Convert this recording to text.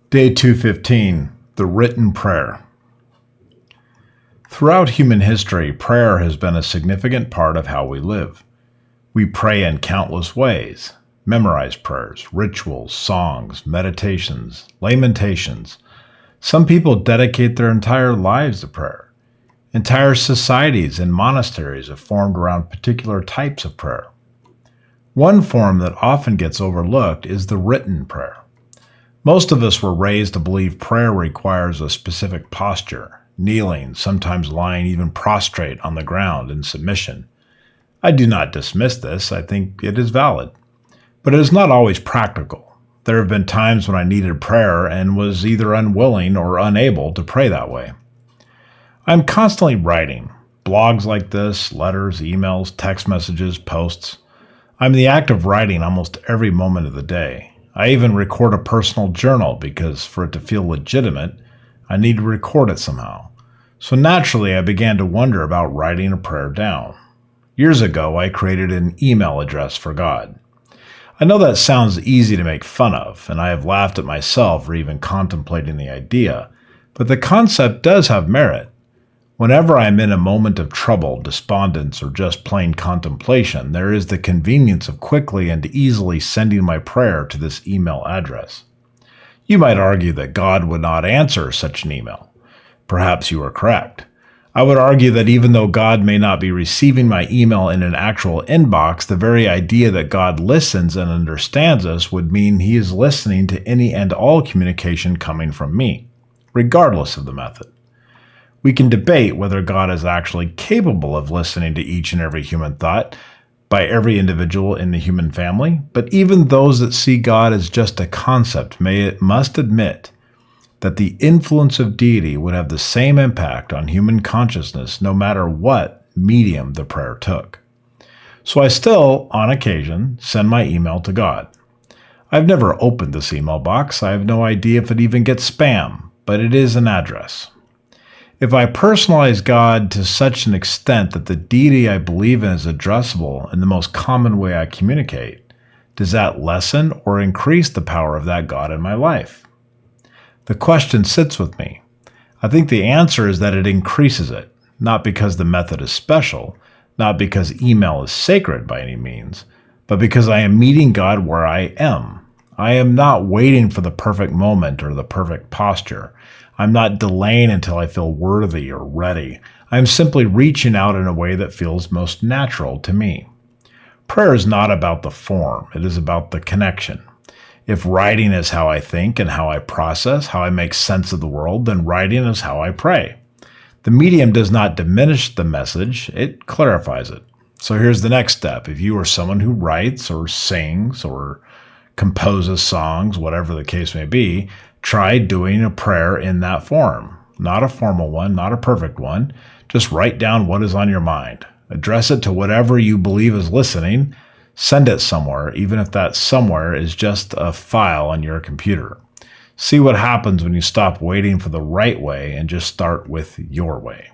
Day 215, the written prayer. Throughout human history, prayer has been a significant part of how we live. We pray in countless ways: memorized prayers, rituals, songs, meditations, lamentations. Some people dedicate their entire lives to prayer. Entire societies and monasteries have formed around particular types of prayer. One form that often gets overlooked is the written prayer. Most of us were raised to believe prayer requires a specific posture, kneeling, sometimes lying even prostrate on the ground in submission. I do not dismiss this. I think it is valid. But it is not always practical. There have been times when I needed prayer and was either unwilling or unable to pray that way. I'm constantly writing, blogs like this, letters, emails, text messages, posts. I'm in the act of writing almost every moment of the day. I even record a personal journal because for it to feel legitimate, I need to record it somehow. So naturally, I began to wonder about writing a prayer down. Years ago, I created an email address for God. I know that sounds easy to make fun of, and I have laughed at myself for even contemplating the idea, but the concept does have merit. Whenever I'm in a moment of trouble, despondence, or just plain contemplation, there is the convenience of quickly and easily sending my prayer to this email address. You might argue that God would not answer such an email. Perhaps you are correct. I would argue that even though God may not be receiving my email in an actual inbox, the very idea that God listens and understands us would mean He is listening to any and all communication coming from me, regardless of the method. We can debate whether God is actually capable of listening to each and every human thought by every individual in the human family, but even those that see God as just a concept must admit that the influence of deity would have the same impact on human consciousness no matter what medium the prayer took. So I still, on occasion, send my email to God. I've never opened this email box. I have no idea if it even gets spam, but it is an address. If I personalize God to such an extent that the deity I believe in is addressable in the most common way I communicate, does that lessen or increase the power of that God in my life? The question sits with me. I think the answer is that it increases it, not because the method is special, not because email is sacred by any means, but because I am meeting God where I am. I am not waiting for the perfect moment or the perfect posture. I'm not delaying until I feel worthy or ready. I'm simply reaching out in a way that feels most natural to me. Prayer is not about the form. It is about the connection. If writing is how I think and how I process, how I make sense of the world, then writing is how I pray. The medium does not diminish the message, it clarifies it. So here's the next step. If you are someone who writes or sings or composes songs, whatever the case may be, try doing a prayer in that form. Not a formal one, not a perfect one. Just write down what is on your mind. Address it to whatever you believe is listening. Send it somewhere, even if that somewhere is just a file on your computer. See what happens when you stop waiting for the right way and just start with your way.